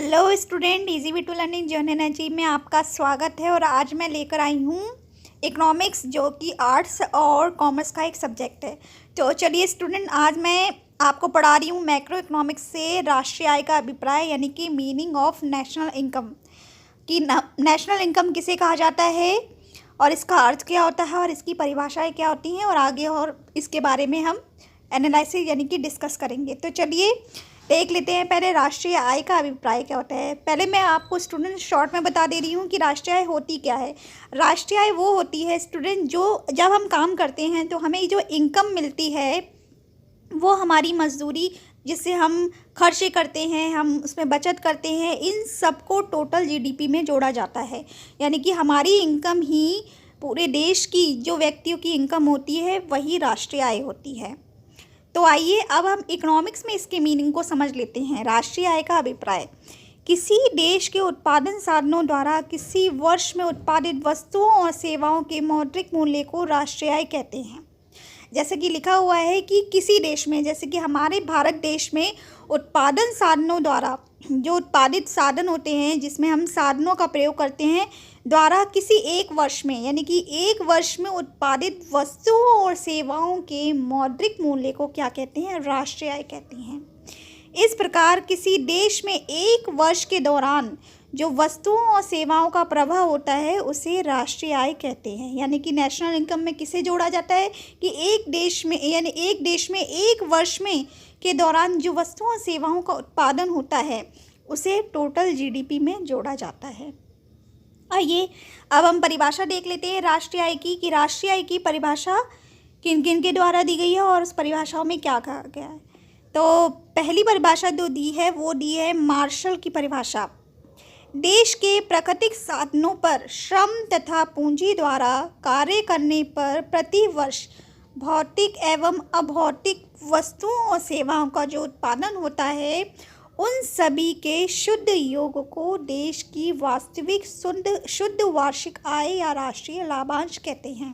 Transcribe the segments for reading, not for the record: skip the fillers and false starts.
Hello student, easy way to learning journey energy में आपका स्वागत है। और आज मैं लेकर आई हूँ इकोनॉमिक्स, जो कि आर्ट्स और कॉमर्स का एक सब्जेक्ट है। तो चलिए स्टूडेंट, आज मैं आपको पढ़ा रही हूँ मैक्रो इकोनॉमिक्स से राष्ट्रीय आय का अभिप्राय, यानी कि मीनिंग ऑफ नेशनल इनकम। कि नेशनल इनकम किसे कहा जाता है और इसका अर्थ क्या होता है और इसकी परिभाषाएँ क्या होती हैं, और आगे और इसके बारे में हम एनालिसिस यानी कि डिस्कस करेंगे। तो चलिए देख लेते हैं पहले राष्ट्रीय आय का अभिप्राय क्या होता है। पहले मैं आपको स्टूडेंट शॉर्ट में बता दे रही हूँ कि राष्ट्रीय आय होती क्या है। राष्ट्रीय आय वो होती है स्टूडेंट, जो जब हम काम करते हैं तो हमें जो इनकम मिलती है वो हमारी मजदूरी, जिससे हम खर्चे करते हैं, हम उसमें बचत करते हैं, इन सबको टोटल जीडीपी में जोड़ा जाता है। यानी कि हमारी इनकम ही पूरे देश की जो व्यक्तियों की इनकम होती है वही राष्ट्रीय आय होती है। तो आइए अब हम इकोनॉमिक्स में इसके मीनिंग को समझ लेते हैं। राष्ट्रीय आय का अभिप्राय किसी देश के उत्पादन साधनों द्वारा किसी वर्ष में उत्पादित वस्तुओं और सेवाओं के मौद्रिक मूल्य को राष्ट्रीय आय कहते हैं। जैसे कि लिखा हुआ है कि किसी देश में, जैसे कि हमारे भारत देश में उत्पादन साधनों द्वारा, जो उत्पादित साधन होते हैं जिसमें हम साधनों का प्रयोग करते हैं, द्वारा किसी एक वर्ष में, यानी कि एक वर्ष में उत्पादित वस्तुओं और सेवाओं के मौद्रिक मूल्य को क्या कहते हैं? राष्ट्रीय आय कहते हैं। इस प्रकार किसी देश में एक वर्ष के दौरान जो वस्तुओं और सेवाओं का प्रभाव होता है उसे राष्ट्रीय आय कहते हैं। यानी कि नेशनल इनकम में किसे जोड़ा जाता है कि एक देश में, यानी एक देश में एक वर्ष में के दौरान जो वस्तुओं और सेवाओं का उत्पादन होता है उसे टोटल जीडीपी में जोड़ा जाता है। आइए अब हम परिभाषा देख लेते हैं राष्ट्रीय आय की, कि राष्ट्रीय आय की परिभाषा किन किन के द्वारा दी गई है और उस परिभाषाओं में क्या कहा गया है। तो पहली परिभाषा जो दी है वो दी है मार्शल की परिभाषा। देश के प्राकृतिक साधनों पर श्रम तथा पूंजी द्वारा कार्य करने पर प्रति वर्ष भौतिक एवं अभौतिक वस्तुओं और सेवाओं का जो उत्पादन होता है उन सभी के शुद्ध योग को देश की वास्तविक शुद्ध वार्षिक आय या राष्ट्रीय लाभांश कहते हैं।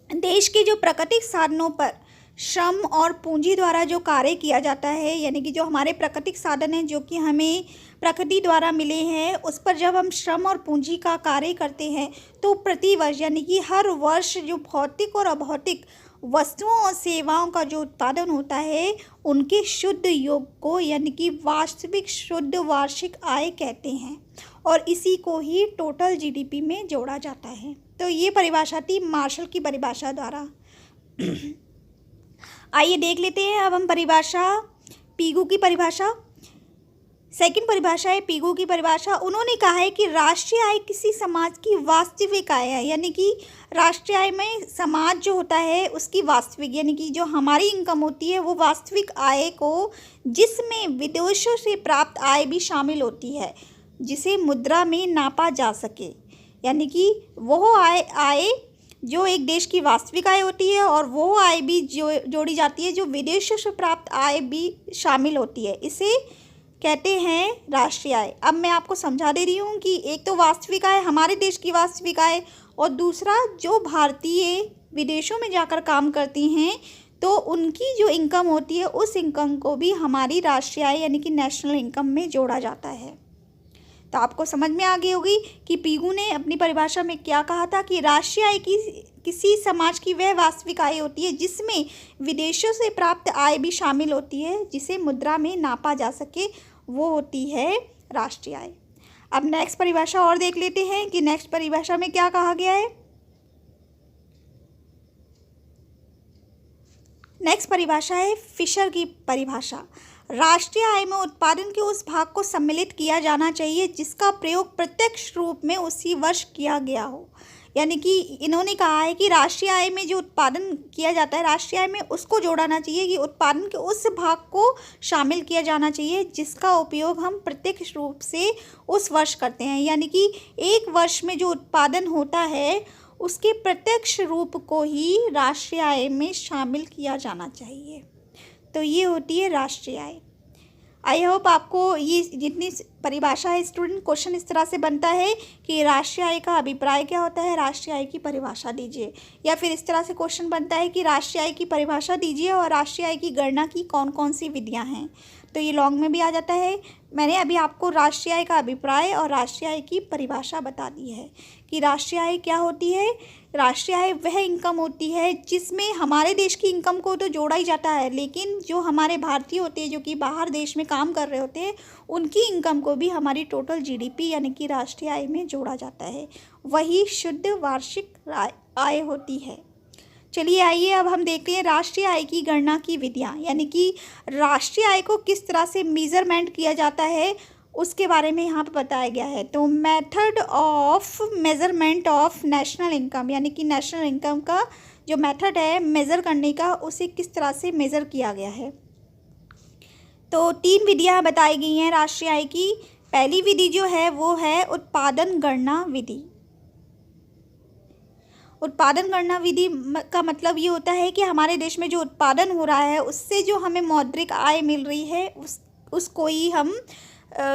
देश के जो प्राकृतिक साधनों पर श्रम और पूंजी द्वारा जो कार्य किया जाता है, यानी कि जो हमारे प्राकृतिक साधन हैं जो कि हमें प्रकृति द्वारा मिले हैं, उस पर जब हम श्रम और पूंजी का कार्य करते हैं तो प्रति वर्ष, यानी कि हर वर्ष जो भौतिक और अभौतिक वस्तुओं और सेवाओं का जो उत्पादन होता है उनके शुद्ध योग को, यानी कि वास्तविक शुद्ध वार्षिक आय कहते हैं, और इसी को ही टोटल जीडीपी में जोड़ा जाता है। तो ये परिभाषा थी मार्शल की परिभाषा द्वारा। आइए देख लेते हैं अब हम परिभाषा पीगू की परिभाषा। सेकंड परिभाषा है पीगू की परिभाषा। उन्होंने कहा है कि राष्ट्रीय आय किसी समाज की वास्तविक आय है, यानी कि राष्ट्रीय आय में समाज जो होता है उसकी वास्तविक, यानी कि जो हमारी इनकम होती है वो वास्तविक आय को, जिसमें विदेशों से प्राप्त आय भी शामिल होती है, जिसे मुद्रा में नापा जा सके। यानी कि वो आय जो एक देश की वास्तविक आय होती है और वो आय भी जोड़ी जाती है जो विदेशों से प्राप्त आय भी शामिल होती है, इसे कहते हैं राष्ट्रीय आय। अब मैं आपको समझा दे रही हूँ कि एक तो वास्तविक आय, हमारे देश की वास्तविक आय, और दूसरा जो भारतीय विदेशों में जाकर काम करती हैं तो उनकी जो इनकम होती है उस इनकम को भी हमारी राष्ट्रीय आय यानी कि नेशनल इनकम में जोड़ा जाता है। तो आपको समझ में आ गई होगी कि पीगू ने अपनी परिभाषा में क्या कहा था कि राष्ट्रीय आय की किसी समाज की वह वास्तविक आय होती है जिसमें विदेशों से प्राप्त आय भी शामिल होती है, जिसे मुद्रा में नापा जा सके, वो होती है राष्ट्रीय आय। अब नेक्स्ट परिभाषा और देख लेते हैं कि नेक्स्ट परिभाषा में क्या कहा गया है। नेक्स्ट परिभाषा है फिशर की परिभाषा। राष्ट्रीय आय में उत्पादन के उस भाग को सम्मिलित किया जाना चाहिए जिसका प्रयोग प्रत्यक्ष रूप में उसी वर्ष किया गया हो। यानी कि इन्होंने कहा है कि राष्ट्रीय आय में जो उत्पादन किया जाता है, राष्ट्रीय आय में उसको जोड़ना चाहिए कि उत्पादन के उस भाग को शामिल किया जाना चाहिए जिसका उपयोग हम प्रत्यक्ष रूप से उस वर्ष करते हैं। यानी कि एक वर्ष में जो उत्पादन होता है उसके प्रत्यक्ष रूप को ही राष्ट्रीय आय में शामिल किया जाना चाहिए। तो ये होती है राष्ट्रीय आय। आई होप आपको ये जितनी परिभाषा है स्टूडेंट, क्वेश्चन इस तरह से बनता है कि राष्ट्रीय आय का अभिप्राय क्या होता है, राष्ट्रीय आय की परिभाषा दीजिए, या फिर इस तरह से क्वेश्चन बनता है कि राष्ट्रीय आय की परिभाषा दीजिए और राष्ट्रीय आय की गणना की कौन कौन सी विधियां हैं। तो ये लॉन्ग में भी आ जाता है। मैंने अभी आपको राष्ट्रीय आय का अभिप्राय और राष्ट्रीय आय की परिभाषा बता दी है कि राष्ट्रीय आय क्या होती है। राष्ट्रीय आय वह इनकम होती है जिसमें हमारे देश की इनकम को तो जोड़ा ही जाता है, लेकिन जो हमारे भारतीय होते हैं जो कि बाहर देश में काम कर रहे होते हैं उनकी इनकम को भी हमारी टोटल जीडीपी यानी कि राष्ट्रीय आय में जोड़ा जाता है। वही शुद्ध वार्षिक आय होती है। चलिए आइए अब हम देखते हैं राष्ट्रीय आय की गणना की विधियाँ, यानी कि राष्ट्रीय आय को किस तरह से मेज़रमेंट किया जाता है उसके बारे में यहाँ पर बताया गया है। तो method of measurement of national income, यानी कि नेशनल इनकम का जो मेथड है मेज़र करने का, उसे किस तरह से मेज़र किया गया है। तो 3 विधियाँ बताई गई हैं राष्ट्रीय आय की। पहली विधि जो है वो है उत्पादन गणना विधि। उत्पादन गणना विधि का मतलब ये होता है कि हमारे देश में जो उत्पादन हो रहा है उससे जो हमें मौद्रिक आय मिल रही है उसको ही हम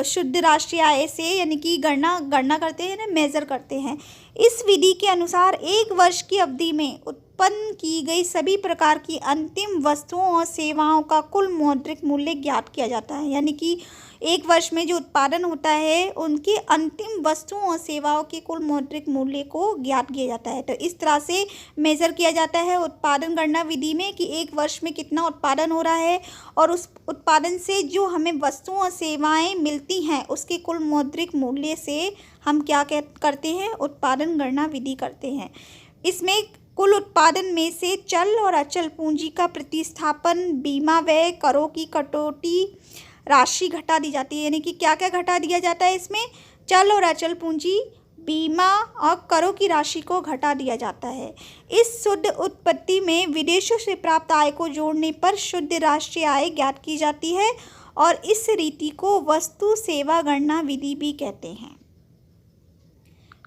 शुद्ध राष्ट्रीय आय से यानी कि गणना करते हैं ना, मेज़र करते हैं। इस विधि के अनुसार एक वर्ष की अवधि में उत्पन्न की गई सभी प्रकार की अंतिम वस्तुओं और सेवाओं का कुल मौद्रिक मूल्य ज्ञात किया जाता है। यानी कि एक वर्ष में जो उत्पादन होता है उनके अंतिम वस्तुओं और सेवाओं के कुल मौद्रिक मूल्य को ज्ञात किया जाता है। तो इस तरह से मेज़र किया जाता है उत्पादन गणना विधि में कि एक वर्ष में कितना उत्पादन हो रहा है और उस उत्पादन से जो हमें वस्तुओं और सेवाएं मिलती हैं उसके कुल मौद्रिक मूल्य से हम क्या करते हैं, उत्पादन गणना विधि करते हैं। इसमें कुल उत्पादन में से चल और अचल पूंजी का प्रतिस्थापन, बीमा व्यय, करों की कटौती राशि घटा दी जाती है। यानी कि क्या क्या घटा दिया जाता है इसमें, चल और अचल पूंजी, बीमा और करों की राशि को घटा दिया जाता है। इस शुद्ध उत्पत्ति में विदेशों से प्राप्त आय को जोड़ने पर शुद्ध राष्ट्रीय आय ज्ञात की जाती है और इस रीति को वस्तु सेवा गणना विधि भी कहते हैं।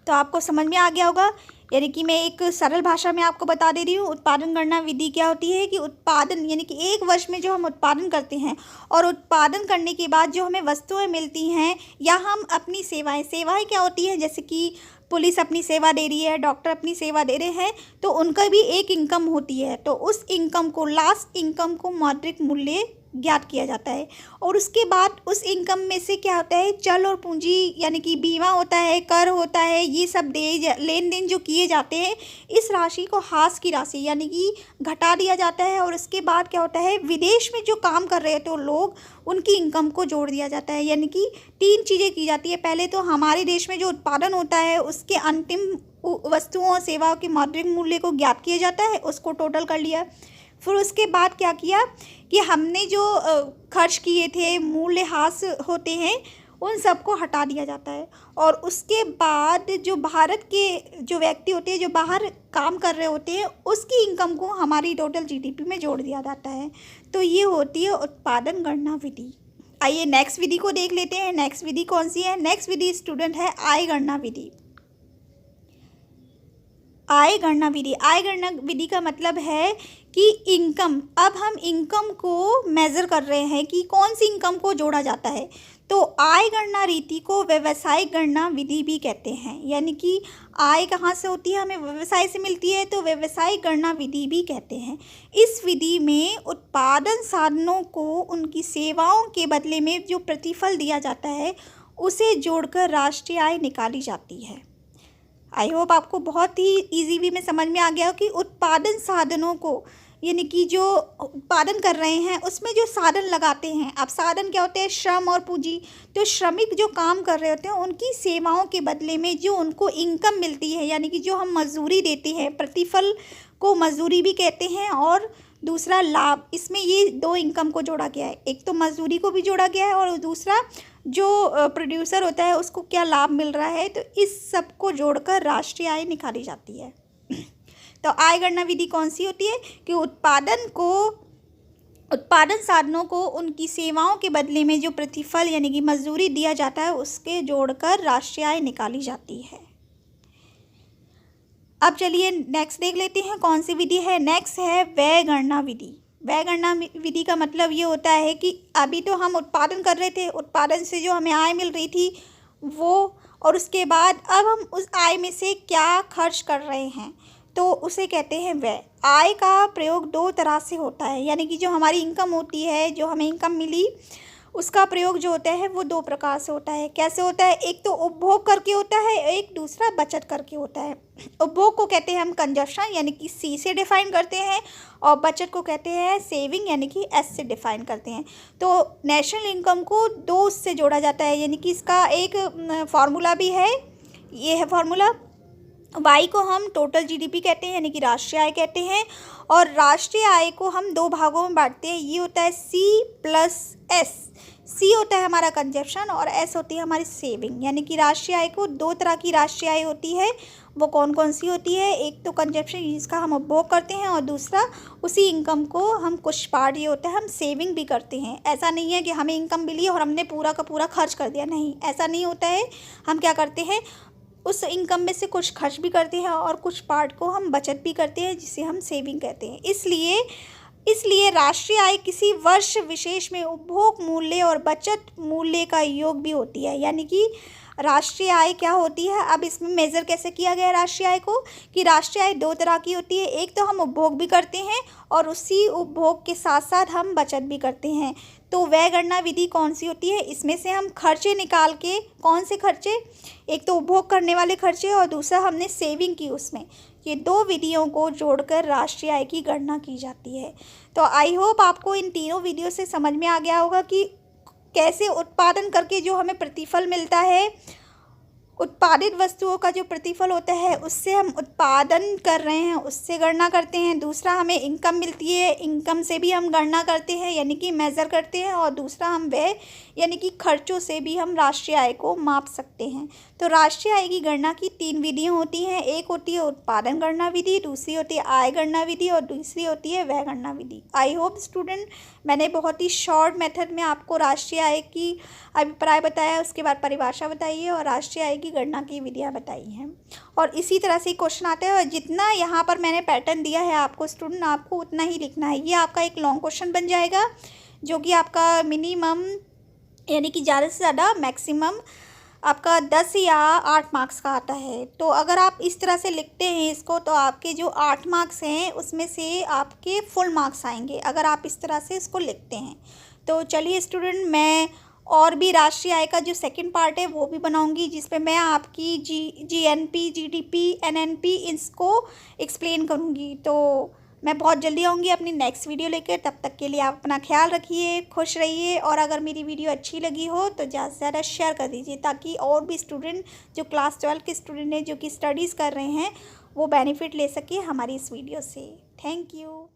तो आपको समझ में आ गया होगा। यानी कि मैं एक सरल भाषा में आपको बता दे रही हूँ उत्पादन गणना विधि क्या होती है कि उत्पादन यानी कि एक वर्ष में जो हम उत्पादन करते हैं और उत्पादन करने के बाद जो हमें वस्तुएं मिलती हैं या हम अपनी सेवाएं क्या होती है, जैसे कि पुलिस अपनी सेवा दे रही है, डॉक्टर अपनी सेवा दे रहे हैं, तो उनका भी एक इनकम होती है। तो उस इनकम को, लास्ट इनकम को मौद्रिक मूल्य ज्ञात किया जाता है और उसके बाद उस इनकम में से क्या होता है, चल और पूंजी यानी कि बीमा होता है, कर होता है, ये सब लेन देन जो किए जाते हैं, इस राशि को हास की राशि यानी कि घटा दिया जाता है। और उसके बाद क्या होता है, विदेश में जो काम कर रहे थे लोग, उनकी इनकम को जोड़ दिया जाता है। यानी कि 3 चीज़ें की जाती है। पहले तो हमारे देश में जो उत्पादन होता है उसके अंतिम वस्तुओं और सेवाओं के मौद्रिक मूल्य को ज्ञात किया जाता है, उसको टोटल कर लिया। फिर उसके बाद क्या किया कि हमने जो खर्च किए थे, मूल्यह्रास होते हैं, उन सबको हटा दिया जाता है। और उसके बाद जो भारत के जो व्यक्ति होते हैं जो बाहर काम कर रहे होते हैं उसकी इनकम को हमारी टोटल जीडीपी में जोड़ दिया जाता है। तो ये होती है उत्पादन गणना विधि। आइए नेक्स्ट विधि को देख लेते हैं। नेक्स्ट विधि कौन सी है? नेक्स्ट विधि स्टूडेंट है आय गणना विधि। आय गणना विधि, आय गणना विधि का मतलब है कि इनकम, अब हम इनकम को मेज़र कर रहे हैं कि कौन सी इनकम को जोड़ा जाता है। तो आय गणना रीति को व्यावसायिक गणना विधि भी कहते हैं। यानी कि आय कहाँ से होती है, हमें व्यवसाय से मिलती है, तो व्यावसायिक गणना विधि भी कहते हैं। इस विधि में उत्पादन साधनों को उनकी सेवाओं के बदले में जो प्रतिफल दिया जाता है उसे जोड़कर राष्ट्रीय आय निकाली जाती है। आई होप आपको बहुत ही इजी वे में समझ में आ गया हो कि उत्पादन साधनों को यानी कि जो उत्पादन कर रहे हैं उसमें जो साधन लगाते हैं, अब साधन क्या होते हैं, श्रम और पूंजी। तो श्रमिक जो काम कर रहे होते हैं उनकी सेवाओं के बदले में जो उनको इनकम मिलती है, यानी कि जो हम मजदूरी देते हैं, प्रतिफल को मजदूरी भी कहते हैं, और दूसरा लाभ, इसमें ये 2 इनकम को जोड़ा गया है। एक तो मजदूरी को भी जोड़ा गया है और दूसरा जो प्रोड्यूसर होता है उसको क्या लाभ मिल रहा है। तो इस सब को जोड़कर राष्ट्रीय आय निकाली जाती है। तो आय गणना विधि कौन सी होती है कि उत्पादन साधनों को उनकी सेवाओं के बदले में जो प्रतिफल यानी कि मजदूरी दिया जाता है उसके जोड़कर राष्ट्रीय आय निकाली जाती है। अब चलिए नेक्स्ट देख लेते हैं कौन सी विधि है। नेक्स्ट है व्यय गणना विधि। व्यय गणना विधि का मतलब ये होता है कि अभी तो हम उत्पादन कर रहे थे, उत्पादन से जो हमें आय मिल रही थी वो, और उसके बाद अब हम उस आय में से क्या खर्च कर रहे हैं, तो उसे कहते हैं व्यय। आय का प्रयोग 2 तरह से होता है, यानी कि जो हमारी इनकम होती है, जो हमें इनकम मिली उसका प्रयोग जो होता है वो दो प्रकार से होता है। कैसे होता है? एक तो उपभोग करके होता है, एक दूसरा बचत करके होता है। उपभोग को कहते हैं हम कंजप्शन यानी कि सी से डिफाइन करते हैं, और बचत को कहते हैं सेविंग यानी कि एस से डिफाइन करते हैं। तो नेशनल इनकम को दो उससे जोड़ा जाता है, यानी कि इसका एक फार्मूला भी है। ये है फार्मूला। वाई को हम टोटल जीडीपी कहते हैं यानी कि राष्ट्रीय आय कहते हैं, और राष्ट्रीय आय को हम दो भागों में बांटते हैं। ये होता है सी प्लस एस। सी होता है हमारा कंजप्शन और एस होती है हमारी सेविंग। यानी कि राष्ट्रीय आय को दो तरह की राष्ट्रीय आय होती है। वो कौन कौन सी होती है? एक तो कंजप्शन जिसका हम उपभोग करते हैं, और दूसरा उसी इनकम को हम कुछ पार्ट ये होता है हम सेविंग भी करते हैं। ऐसा नहीं है कि हमें इनकम मिली और हमने पूरा का पूरा खर्च कर दिया, नहीं, ऐसा नहीं होता है। हम क्या करते हैं, उस इनकम में से कुछ खर्च भी करते हैं और कुछ पार्ट को हम बचत भी करते हैं, जिसे हम सेविंग कहते हैं। इसलिए राष्ट्रीय आय किसी वर्ष विशेष में उपभोग मूल्य और बचत मूल्य का योग भी होती है। यानी कि राष्ट्रीय आय क्या होती है? अब इसमें मेज़र कैसे किया गया है राष्ट्रीय आय को, कि राष्ट्रीय आय दो तरह की होती है। एक तो हम उपभोग भी करते हैं और उसी उपभोग के साथ साथ हम बचत भी करते हैं। तो वह गणना विधि कौन सी होती है? इसमें से हम खर्चे निकाल के, कौन से खर्चे? एक तो उपभोग करने वाले खर्चे और दूसरा हमने सेविंग की उसमें, ये दो विधियों को जोड़कर राष्ट्रीय आय की गणना की जाती है। तो आई होप आपको इन तीनों वीडियो से समझ में आ गया होगा कि कैसे उत्पादन करके जो हमें प्रतिफल मिलता है, उत्पादित वस्तुओं का जो प्रतिफल होता है उससे हम उत्पादन कर रहे हैं, उससे गणना करते हैं। दूसरा हमें इनकम मिलती है, इनकम से भी हम गणना करते हैं यानी कि मेज़र करते हैं। और दूसरा हम व्यय यानी कि खर्चों से भी हम राष्ट्रीय आय को माप सकते हैं। तो राष्ट्रीय आय की गणना की तीन विधियाँ होती हैं। एक होती है उत्पादन गणना विधि, दूसरी होती है आय गणना विधि और दूसरी होती है व्यय गणना विधि। आई होप स्टूडेंट मैंने बहुत ही शॉर्ट मेथड में आपको राष्ट्रीय आय की अभिप्राय बताया, उसके बाद परिभाषा बताई है और राष्ट्रीय आय की गणना की विधियाँ बताई हैं। और इसी तरह से क्वेश्चन आते हैं, और जितना यहाँ पर मैंने पैटर्न दिया है आपको स्टूडेंट, आपको उतना ही लिखना है। ये आपका एक लॉन्ग क्वेश्चन बन जाएगा जो कि आपका मिनिमम यानी कि ज़्यादा से ज़्यादा मैक्सिमम आपका 10 या 8 मार्क्स का आता है। तो अगर आप इस तरह से लिखते हैं इसको, तो आपके जो 8 मार्क्स हैं उसमें से आपके फुल मार्क्स आएंगे अगर आप इस तरह से इसको लिखते हैं। तो चलिए स्टूडेंट, मैं और भी राष्ट्रीय आय का जो सेकंड पार्ट है वो भी बनाऊंगी, जिसपे मैं आपकी जीएनपी, जीडीपी, एनएनपी इसको एक्सप्लेन करूंगी। तो मैं बहुत जल्दी आऊँगी अपनी नेक्स्ट वीडियो लेकर। तब तक के लिए आप अपना ख्याल रखिए, खुश रहिए, और अगर मेरी वीडियो अच्छी लगी हो तो ज़्यादा से ज़्यादा शेयर कर दीजिए, ताकि और भी स्टूडेंट जो क्लास 12 के स्टूडेंट हैं जो कि स्टडीज़ कर रहे हैं वो बेनिफिट ले सके हमारी इस वीडियो से। Thank you.